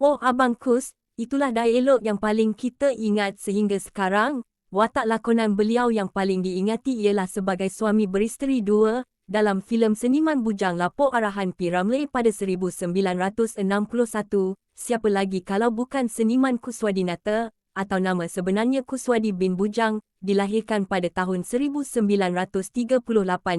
Oh Abang Kus, itulah dialog yang paling kita ingat sehingga sekarang. Watak lakonan beliau yang paling diingati ialah sebagai suami beristeri dua dalam filem Seniman Bujang Lapok arahan P. Ramlee pada 1961. Siapa lagi kalau bukan Seniman Kuswadinata atau nama sebenarnya Kuswadi bin Bujang, dilahirkan pada tahun 1938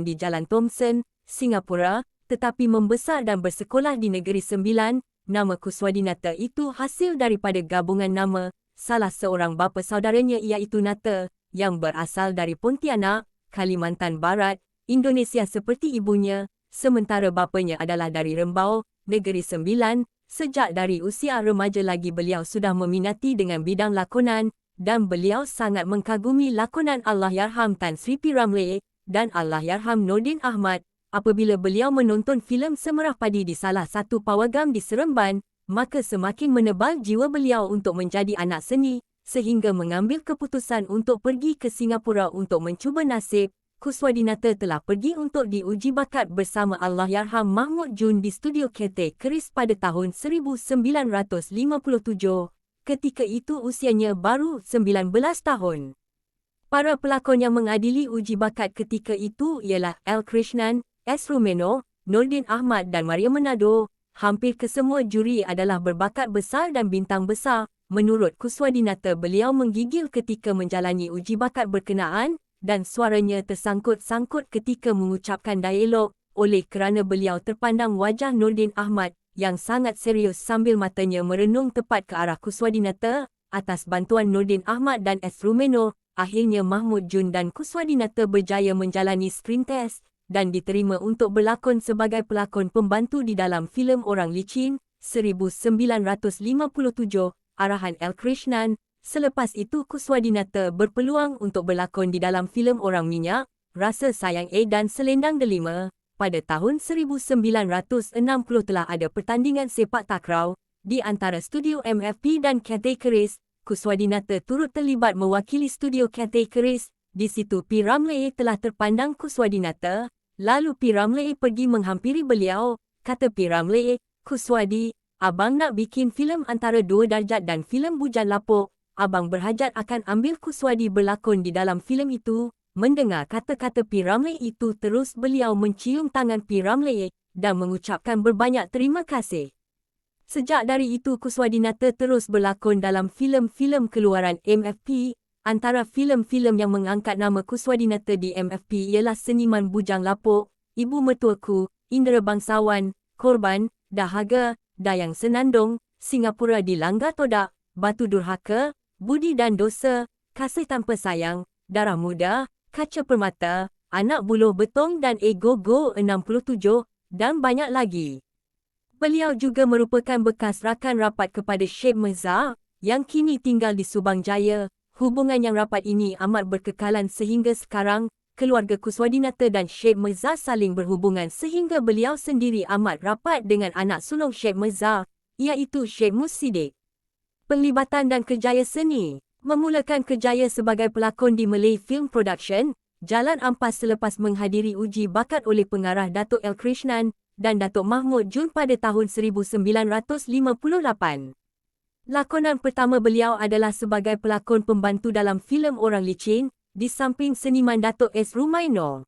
di Jalan Thomson, Singapura, tetapi membesar dan bersekolah di Negeri Sembilan. Nama Kuswadinata itu hasil daripada gabungan nama salah seorang bapa saudaranya iaitu Nata, yang berasal dari Pontianak, Kalimantan Barat, Indonesia seperti ibunya, sementara bapanya adalah dari Rembau, Negeri Sembilan. Sejak dari usia remaja lagi beliau sudah meminati dengan bidang lakonan, dan beliau sangat mengagumi lakonan Allahyarham Tan Sri P. Ramlee dan Allahyarham Nordin Ahmad. Apabila beliau menonton filem Semerah Padi di salah satu pawagam di Seremban, maka semakin menebal jiwa beliau untuk menjadi anak seni, sehingga mengambil keputusan untuk pergi ke Singapura untuk mencuba nasib. Kuswadinata telah pergi untuk diuji bakat bersama Allahyarham Mahmud Jun di studio Cathay Keris pada tahun 1957. Ketika itu usianya baru 19 tahun. Para pelakon yang mengadili uji bakat ketika itu ialah L. Krishnan, S. Rumeno, Nordin Ahmad dan Maria Menado. Hampir kesemua juri adalah berbakat besar dan bintang besar. Menurut Kuswadinata, beliau menggigil ketika menjalani uji bakat berkenaan dan suaranya tersangkut-sangkut ketika mengucapkan dialog oleh kerana beliau terpandang wajah Nordin Ahmad yang sangat serius sambil matanya merenung tepat ke arah Kuswadinata. Atas bantuan Nordin Ahmad dan S. Rumeno, akhirnya Mahmud Jun dan Kuswadinata berjaya menjalani screen test dan diterima untuk berlakon sebagai pelakon pembantu di dalam filem Orang Licin, 1957, arahan L. Krishnan. Selepas itu Kuswadinata berpeluang untuk berlakon di dalam filem Orang Minyak, Rasa Sayang A dan Selendang Delima. Pada tahun 1960 telah ada pertandingan sepak takraw di antara studio MFP dan Cathay Keris. Kuswadinata turut terlibat mewakili studio Cathay Keris. Di situ P. Ramlee telah terpandang Kuswadinata. Lalu P. Ramlee pergi menghampiri beliau. Kata P. Ramlee, "Kuswadi, abang nak bikin filem antara dua darjat dan filem Bujang Lapok. Abang berhajat akan ambil Kuswadi berlakon di dalam filem itu." Mendengar kata-kata P. Ramlee itu, terus beliau mencium tangan P. Ramlee dan mengucapkan berbanyak terima kasih. Sejak dari itu Kuswadinata terus berlakon dalam filem-filem keluaran MFP. Antara filem-filem yang mengangkat nama Kuswadinata di MFP ialah Seniman Bujang Lapok, Ibu Mertuaku, Indera Bangsawan, Korban, Dahaga, Dayang Senandung, Singapura Dilanggar Todak, Batu Durhaka, Budi dan Dosa, Kasih Tanpa Sayang, Darah Muda, Kaca Permata, Anak Buluh Betong dan Ego Go 67, dan banyak lagi. Beliau juga merupakan bekas rakan rapat kepada Syed Mirza, yang kini tinggal di Subang Jaya. Hubungan yang rapat ini amat berkekalan sehingga sekarang. Keluarga Kuswadinata dan Syed Mirza saling berhubungan sehingga beliau sendiri amat rapat dengan anak sulung Syed Mirza, iaitu Syed Mus Siddiq. Penglibatan dan kerjaya seni. Memulakan kerjaya sebagai pelakon di Malay Film Production, Jalan Ampas selepas menghadiri uji bakat oleh pengarah Datuk L. Krishnan dan Datuk Mahmud Jun pada tahun 1958. Lakonan pertama beliau adalah sebagai pelakon pembantu dalam filem Orang Licin, di samping seniman Datuk S. Rumaino.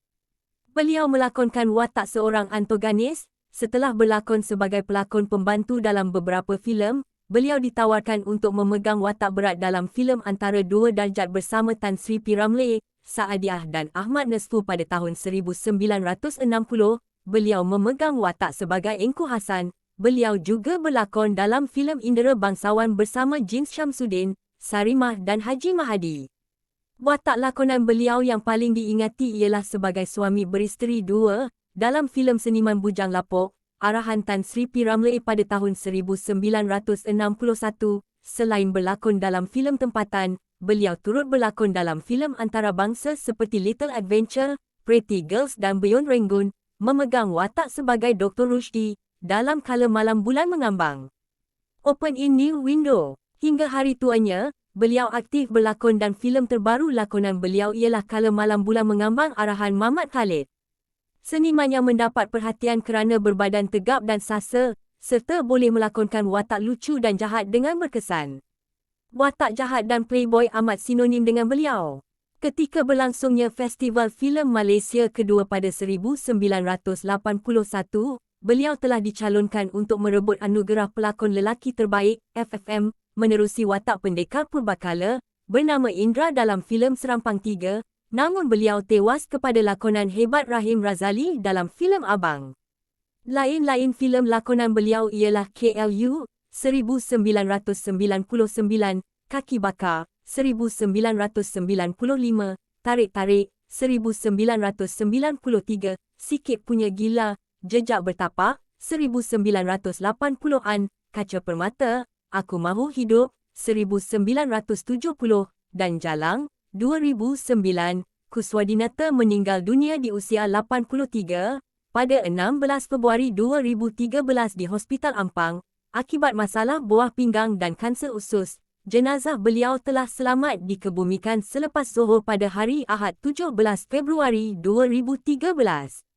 Beliau melakonkan watak seorang antagonis. Setelah berlakon sebagai pelakon pembantu dalam beberapa filem, beliau ditawarkan untuk memegang watak berat dalam filem Antara Dua Darjat bersama Tan Sri P. Ramlee, Saadiah dan Ahmad Nasfu pada tahun 1960. Beliau memegang watak sebagai Engku Hasan. Beliau juga berlakon dalam filem Indera Bangsawan bersama Jins Syamsuddin, Sarimah dan Haji Mahadi. Watak lakonan beliau yang paling diingati ialah sebagai suami beristeri dua dalam filem Seniman Bujang Lapok, arahan Tan Sri P. Ramlee pada tahun 1961. Selain berlakon dalam filem tempatan, beliau turut berlakon dalam filem antarabangsa seperti Little Adventure, Pretty Girls dan Beyond Rangoon, memegang watak sebagai Dr. Rushdie dalam Kala Malam Bulan Mengambang. Open in New Window. Hingga hari tuanya, beliau aktif berlakon dan filem terbaru lakonan beliau ialah Kala Malam Bulan Mengambang arahan Mamat Khalid. Seniman yang mendapat perhatian kerana berbadan tegap dan sasa, serta boleh melakonkan watak lucu dan jahat dengan berkesan. Watak jahat dan playboy amat sinonim dengan beliau. Ketika berlangsungnya Festival Filem Malaysia kedua pada 1981, beliau telah dicalonkan untuk merebut anugerah pelakon lelaki terbaik FFM menerusi watak pendekar purbakala bernama Indra dalam filem Serampang 3, namun beliau tewas kepada lakonan hebat Rahim Razali dalam filem Abang. Lain-lain filem lakonan beliau ialah KLU 1999, Kaki Bakar 1995, Tarik-Tarik 1993, Sikit Punya Gila, Jejak Bertapak 1980-an, Kaca Permata, Aku Mahu Hidup 1970 dan Jalang 2009. Kuswadinata meninggal dunia di usia 83 pada 16 Februari 2013 di Hospital Ampang akibat masalah buah pinggang dan kanser usus. Jenazah beliau telah selamat dikebumikan selepas Zuhur pada hari Ahad 17 Februari 2013.